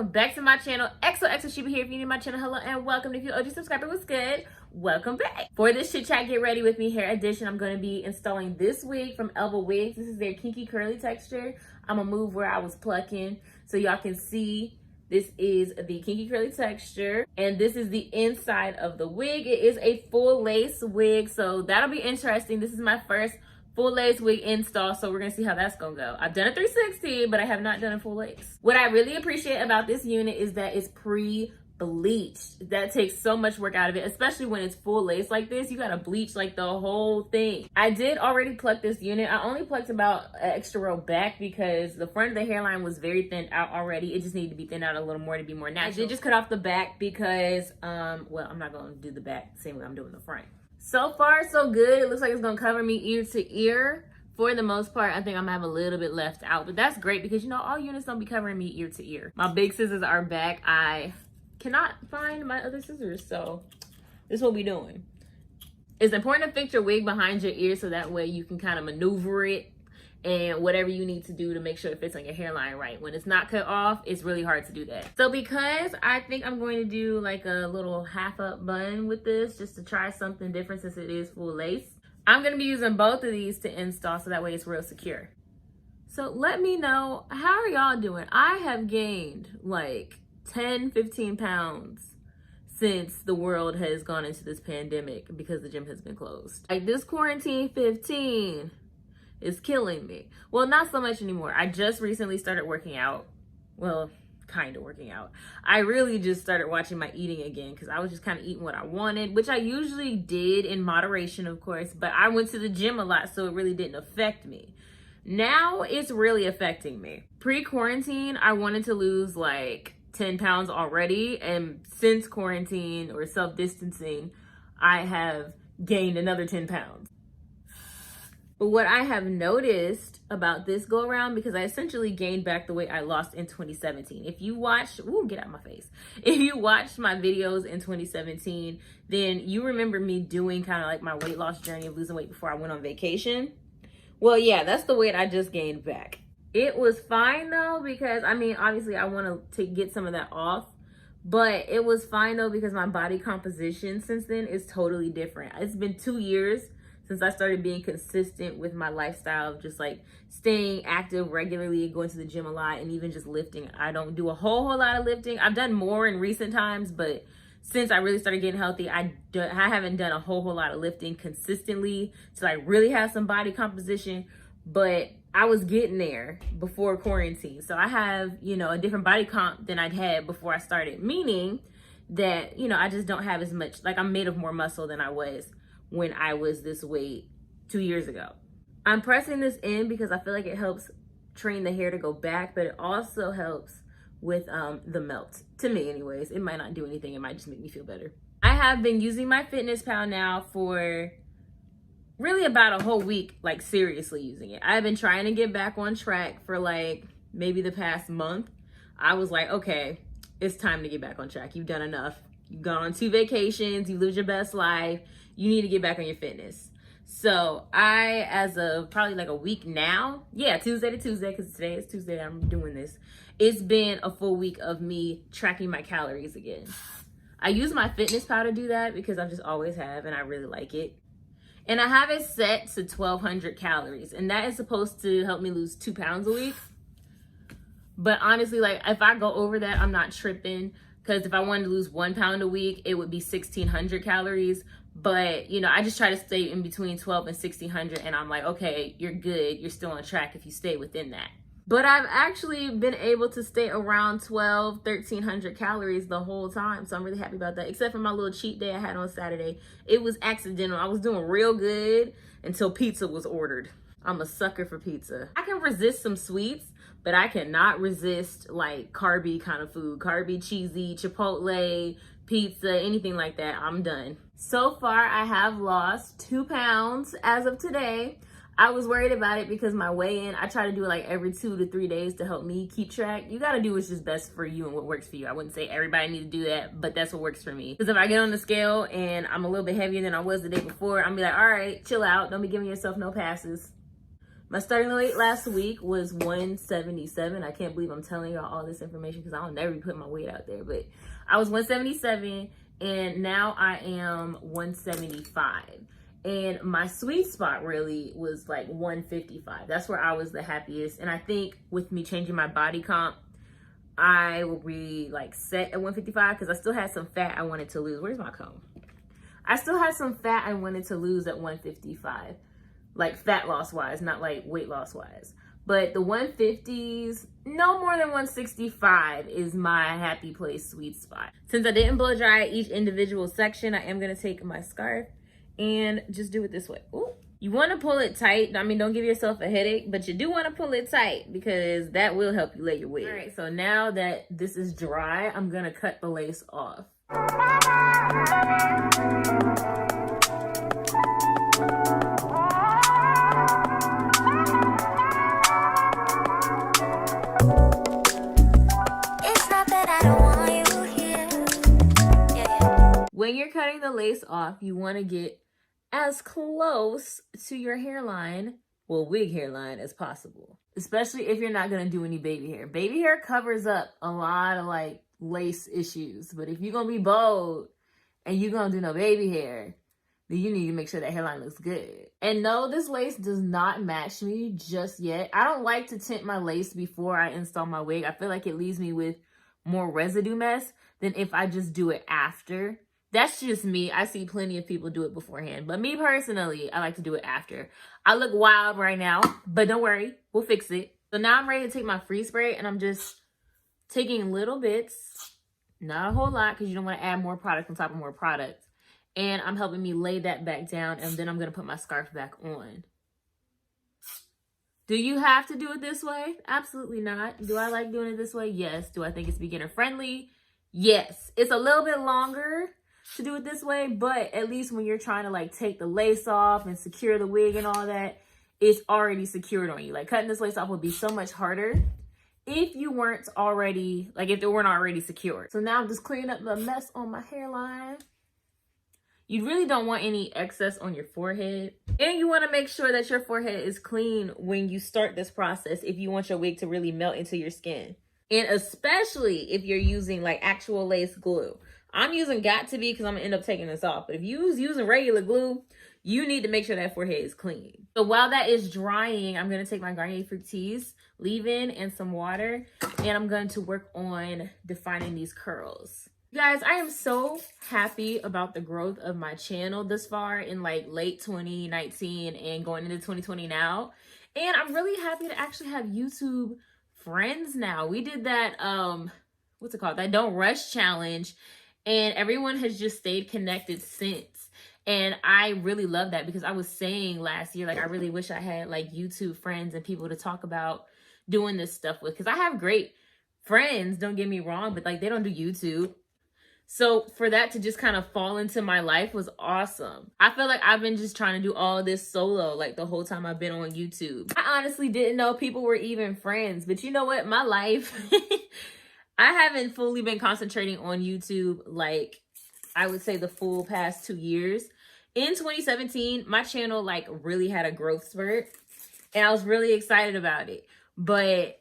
welcome back to my channel. XOXO Sheba here. If you're new to my channel, hello and welcome. If you're OG subscriber, what's good? Welcome back. For this chit chat, get ready with me hair edition, I'm going to be installing this wig from Elva Wigs. This is their Kinky Curly texture. I'm going to move where I was plucking so y'all can see. This is the Kinky Curly texture, and this is the inside of the wig. It is a full lace wig, so that'll be interesting. This is my first full lace wig install, so we're gonna see how that's gonna go. I've done a 360, but I have not done a full lace. What I really appreciate about this unit is that it's pre-bleached. That takes so much work out of it, especially when it's full lace like this. You gotta bleach like the whole thing. I did already pluck this unit. I only plucked about an extra row back because the front of the hairline was very thinned out already. It just needed to be thinned out a little more to be more natural. I did just cut off the back because, well, I'm not gonna do the back the same way I'm doing the front. So far, so good. It looks like it's gonna cover me ear to ear. For the most part, I think I'm gonna have a little bit left out, but that's great because, you know, all units don't be covering me ear to ear. My big scissors are back. I cannot find my other scissors, so this is what we're doing. It's important to fix your wig behind your ear so that way you can kind of maneuver it and whatever you need to do to make sure it fits on your hairline right. When it's not cut off, it's really hard to do that. So because I think I'm going to do like a little half up bun with this just to try something different since it is full lace, I'm gonna be using both of these to install so that way it's real secure. So let me know, how are y'all doing? I have gained like 10, 15 pounds since the world has gone into this pandemic because the gym has been closed. Like this quarantine 15 is killing me. Well, not so much anymore. I just recently started working out. Well, kind of working out. I really just started watching my eating again because I was just kind of eating what I wanted, which I usually did in moderation, of course, but I went to the gym a lot, so it really didn't affect me. Now it's really affecting me. Pre-quarantine, I wanted to lose like 10 pounds already, and since quarantine or self-distancing, I have gained another 10 pounds. But what I have noticed about this go around, because I essentially gained back the weight I lost in 2017. If you watch, ooh, get out of my face. If you watched my videos in 2017, then you remember me doing kind of like my weight loss journey of losing weight before I went on vacation. Well, yeah, that's the weight I just gained back. It was fine though, because I mean, obviously I want to get some of that off, but it was fine though, because my body composition since then is totally different. It's been 2 years since I started being consistent with my lifestyle of just like staying active regularly, going to the gym a lot, and even just lifting. I don't do a whole lot of lifting. I've done more in recent times, but since I really started getting healthy, I haven't done a whole lot of lifting consistently to like really have some body composition, but I was getting there before quarantine. So I have, you know, a different body comp than I'd had before I started, meaning that, you know, I just don't have as much, like I'm made of more muscle than I was when I was this weight 2 years ago. I'm pressing this in because I feel like it helps train the hair to go back, but it also helps with the melt. To me anyways, it might not do anything, it might just make me feel better. I have been using my Fitness Pal now for really about a whole week, like seriously using it. I've been trying to get back on track for like maybe the past month. I was like, okay, it's time to get back on track. You've done enough. You've gone on 2 vacations, you lived your best life. You need to get back on your fitness. So I, as of probably like a week now, yeah, Tuesday to Tuesday, because today is Tuesday, I'm doing this. It's been a full week of me tracking my calories again. I use my Fitness Pal to do that because I just always have, and I really like it. And I have it set to 1,200 calories, and that is supposed to help me lose 2 pounds a week. But honestly, like if I go over that, I'm not tripping, because if I wanted to lose 1 pound a week, it would be 1,600 calories. But, you know, I just try to stay in between 12 and 1,600, and I'm like, okay, you're good. You're still on track if you stay within that. But I've actually been able to stay around 1,300 calories the whole time. So I'm really happy about that, except for my little cheat day I had on Saturday. It was accidental. I was doing real good until pizza was ordered. I'm a sucker for pizza. I can resist some sweets, but I cannot resist like carby kind of food. Carby, cheesy, Chipotle, pizza, anything like that. I'm done. So far, I have lost 2 pounds as of today. I was worried about it because my weigh-in, I try to do it like every 2 to 3 days to help me keep track. You got to do what's just best for you and what works for you. I wouldn't say everybody need to do that, but that's what works for me. Because if I get on the scale and I'm a little bit heavier than I was the day before, I'm be like, all right, chill out. Don't be giving yourself no passes. My starting weight last week was 177. I can't believe I'm telling y'all all this information because I don't never put my weight out there. But I was 177 and now I am 175. And my sweet spot really was like 155. That's where I was the happiest. And I think with me changing my body comp, I will be like set at 155 because I still had some fat I wanted to lose. Where's my comb? I still had some fat I wanted to lose at 155. Like fat loss wise, not like weight loss wise. But the 150s, no more than 165 is my happy place sweet spot. Since I didn't blow dry each individual section, I am gonna take my scarf and just do it this way. Ooh. You wanna pull it tight. I mean, don't give yourself a headache, but you do wanna pull it tight because that will help you lay your wig. All right, so now that this is dry, I'm gonna cut the lace off. When you're cutting the lace off, you want to get as close to your hairline, well, wig hairline, as possible. Especially if you're not going to do any baby hair. Baby hair covers up a lot of like lace issues. But if you're going to be bold and you're going to do no baby hair, then you need to make sure that hairline looks good. And no, this lace does not match me just yet. I don't like to tint my lace before I install my wig. I feel like it leaves me with more residue mess than if I just do it after. That's just me. I see plenty of people do it beforehand. But me personally, I like to do it after. I look wild right now, but don't worry. We'll fix it. So now I'm ready to take my free spray and I'm just taking little bits. Not a whole lot because you don't want to add more product on top of more product. And I'm helping me lay that back down and then I'm going to put my scarf back on. Do you have to do it this way? Absolutely not. Do I like doing it this way? Yes. Do I think it's beginner friendly? Yes. It's a little bit longer to do it this way, but at least when you're trying to like take the lace off and secure the wig and all that, it's already secured on you. Like cutting this lace off would be so much harder if you weren't already, like if they weren't already secured. So now I'm just cleaning up the mess on my hairline. You really don't want any excess on your forehead. And you want to make sure that your forehead is clean when you start this process if you want your wig to really melt into your skin. And especially if you're using like actual lace glue. I'm using Got To Be because I'm going to end up taking this off. But if you was using regular glue, you need to make sure that forehead is clean. So while that is drying, I'm going to take my Garnier Fructis leave-in and some water. And I'm going to work on defining these curls. Guys, I am so happy about the growth of my channel this far in like late 2019 and going into 2020 now. And I'm really happy to actually have YouTube friends now. We did that, what's it called? That Don't Rush challenge. And everyone has just stayed connected since. And I really love that because I was saying last year, like, I really wish I had like YouTube friends and people to talk about doing this stuff with. Because I have great friends, don't get me wrong, but like they don't do YouTube. So for that to just kind of fall into my life was awesome. I feel like I've been just trying to do all this solo like the whole time I've been on YouTube. I honestly didn't know people were even friends. But you know what? My life... I haven't fully been concentrating on YouTube like I would say the full past 2 years. In 2017, my channel like really had a growth spurt and I was really excited about it. But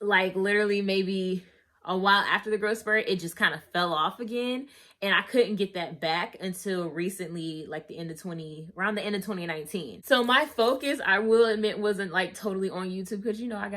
like literally maybe a while after the growth spurt, it just kind of fell off again. And I couldn't get that back until recently, like around the end of 2019. So my focus, I will admit, wasn't like totally on YouTube because, you know, I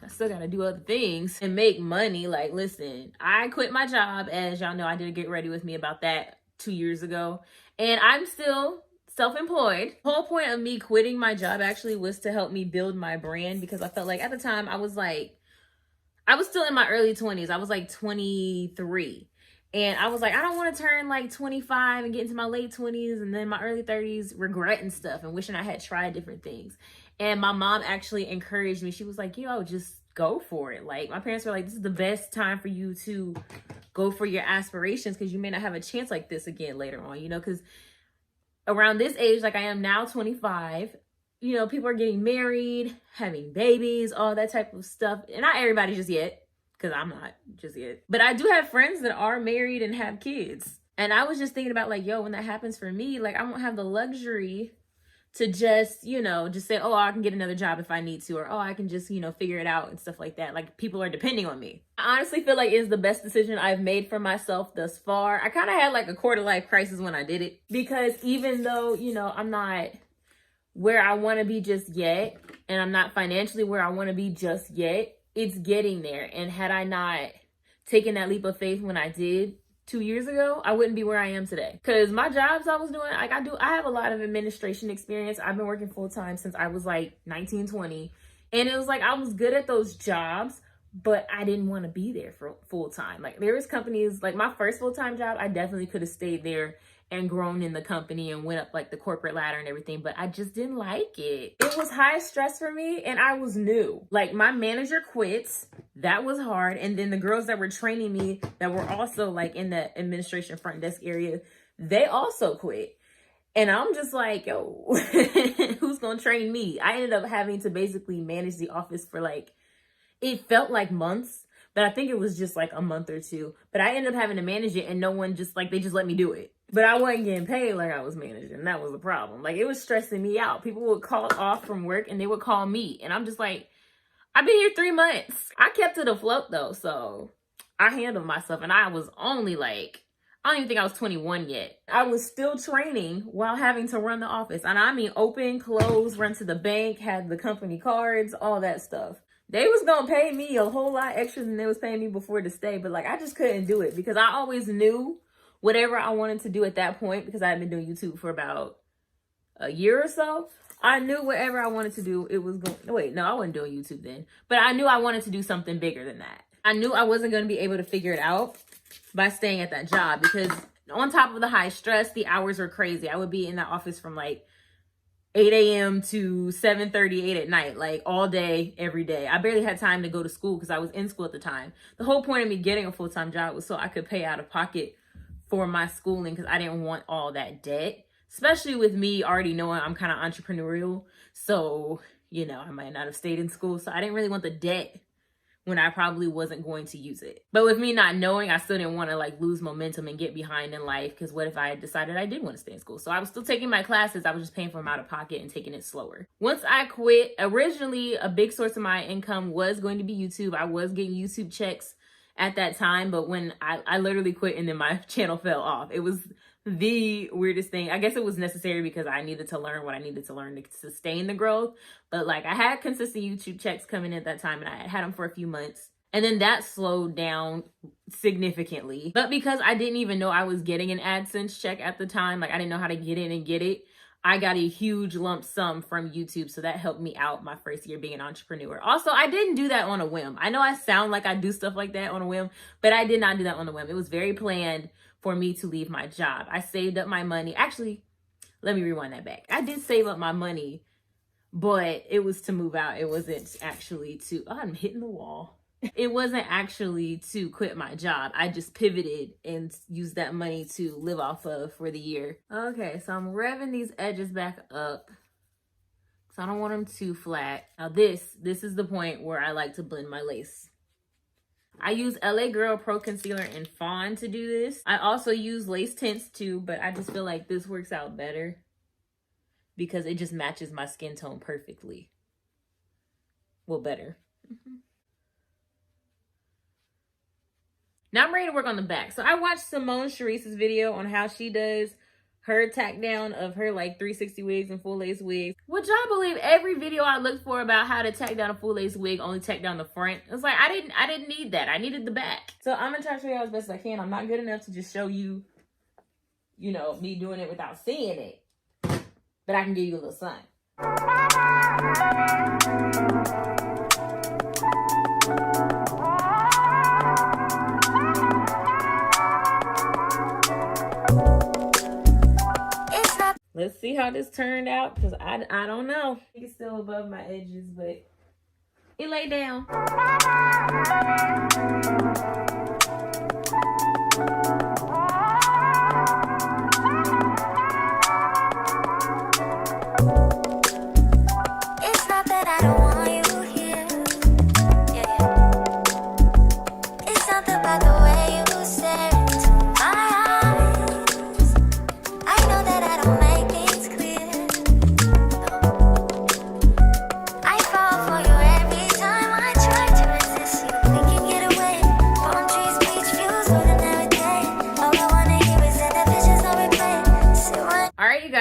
still gotta do other things and make money. Like, listen, I quit my job. As y'all know, I did a Get Ready With Me about that 2 years ago. And I'm still self-employed. The whole point of me quitting my job actually was to help me build my brand because I felt like at the time I was still in my early 20s. I was like 23. And I was like, I don't want to turn like 25 and get into my late 20s and then my early 30s regretting stuff and wishing I had tried different things. And my mom actually encouraged me. She was like, yo, just go for it. Like my parents were like, this is the best time for you to go for your aspirations because you may not have a chance like this again later on, you know, because around this age, like I am now 25, you know, people are getting married, having babies, all that type of stuff. And not everybody just yet. Because I'm not just yet. But I do have friends that are married and have kids. And I was just thinking about like, yo, when that happens for me, like I won't have the luxury to just, you know, just say, oh, I can get another job if I need to, or oh, I can just, you know, figure it out and stuff like that. Like, people are depending on me. I honestly feel like it's the best decision I've made for myself thus far. I kind of had like a quarter life crisis when I did it, because even though, you know, I'm not where I want to be just yet, and I'm not financially where I want to be just yet, it's getting there. And had I not taken that leap of faith when I did 2 years ago, I wouldn't be where I am today. Because my jobs I was doing, like I have a lot of administration experience. I've been working full-time since I was like 19, 20. And it was like, I was good at those jobs, but I didn't want to be there for full-time. Like, there was companies, like my first full-time job, I definitely could have stayed there and grown in the company and went up like the corporate ladder and everything, but I just didn't like it. It was high stress for me, and I was new. Like, my manager quit. That was hard. And then the girls that were training me that were also like in the administration front desk area, they also quit. And I'm just like, yo, who's gonna train me? I ended up having to basically manage the office for like, it felt like months, but I think it was just like a month or two. But I ended up having to manage it, and no one just like, they just let me do it. But I wasn't getting paid like I was managing. That was the problem. Like, it was stressing me out. People would call off from work and they would call me. And I'm just like, I've been here 3 months. I kept it afloat though. So I handled myself, and I was only like, I don't even think I was 21 yet. I was still training while having to run the office. And I mean, open, close, run to the bank, had the company cards, all that stuff. They was gonna pay me a whole lot extra than they was paying me before to stay. But like, I just couldn't do it, because I always knew whatever I wanted to do at that point, because I had been doing YouTube for about a year or so. I knew whatever I wanted to do, it was going, wait, no, I wasn't doing YouTube then. But I knew I wanted to do something bigger than that. I knew I wasn't going to be able to figure it out by staying at that job, because on top of the high stress, the hours were crazy. I would be in that office from like 8 a.m. to 7:38 at night, like all day, every day. I barely had time to go to school because I was in school at the time. The whole point of me getting a full-time job was so I could pay out of pocket for my schooling, because I didn't want all that debt, especially with me already knowing I'm kind of entrepreneurial. So, you know, I might not have stayed in school. So I didn't really want the debt when I probably wasn't going to use it. But with me not knowing, I still didn't want to like lose momentum and get behind in life, because what if I had decided I did want to stay in school? So I was still taking my classes. I was just paying for them out of pocket and taking it slower. Once I quit, originally a big source of my income was going to be YouTube. I was getting YouTube checks at that time, but when I literally quit, and then my channel fell off. It was the weirdest thing. I guess it was necessary because I needed to learn what I needed to learn to sustain the growth. But like, I had consistent YouTube checks coming in at that time, and I had them for a few months. And then that slowed down significantly. But because I didn't even know I was getting an AdSense check at the time, like I didn't know how to get in and get it, I got a huge lump sum from YouTube. So that helped me out my first year being an entrepreneur. Also, I didn't do that on a whim. I know I sound like I do stuff like that on a whim, but I did not do that on a whim. It was very planned for me to leave my job. I saved up my money. Actually, let me rewind that back. I did save up my money, but it was to move out. It wasn't actually to, oh, I'm hitting the wall. It wasn't actually to quit my job. I just pivoted and used that money to live off of for the year. Okay, so I'm revving these edges back up, so I don't want them too flat. Now this is the point where I like to blend my lace. I use LA Girl Pro Concealer in Fawn to do this. I also use lace tints too, but I just feel like this works out better because it just matches my skin tone perfectly. Well, better. Now I'm ready to work on the back. So I watched Simone Charisse's video on how she does her tack down of her like 360 wigs and full lace wigs. Would y'all believe every video I looked for about how to tack down a full lace wig only tack down the front? It's like, I didn't need that. I needed the back. So I'm gonna try to show you as best as I can. I'm not good enough to just show you, you know, me doing it without seeing it. But I can give you a little sign. Let's see how this turned out, because I don't know. It's still above my edges, but it laid down. It's not that I don't want you here. Yeah. It's something about the way you stare into my eyes. I know that I don't make things clear.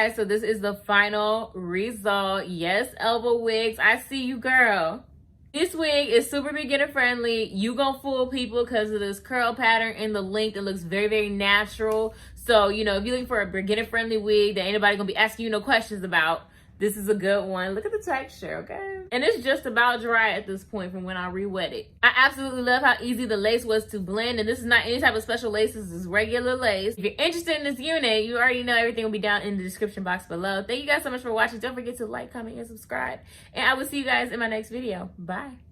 guys, so this is the final result. Yes, Elva Wigs, I see you, girl. This wig is super beginner friendly. You gonna fool people because of this curl pattern and the length. It looks very, very natural. So, you know, if you're looking for a beginner friendly wig that ain't nobody gonna be asking you no questions about, this is a good one. Look at the texture, okay? And it's just about dry at this point from when I re-wet it. I absolutely love how easy the lace was to blend. And this is not any type of special lace. This is regular lace. If you're interested in this unit, you already know everything will be down in the description box below. Thank you guys so much for watching. Don't forget to like, comment, and subscribe. And I will see you guys in my next video. Bye.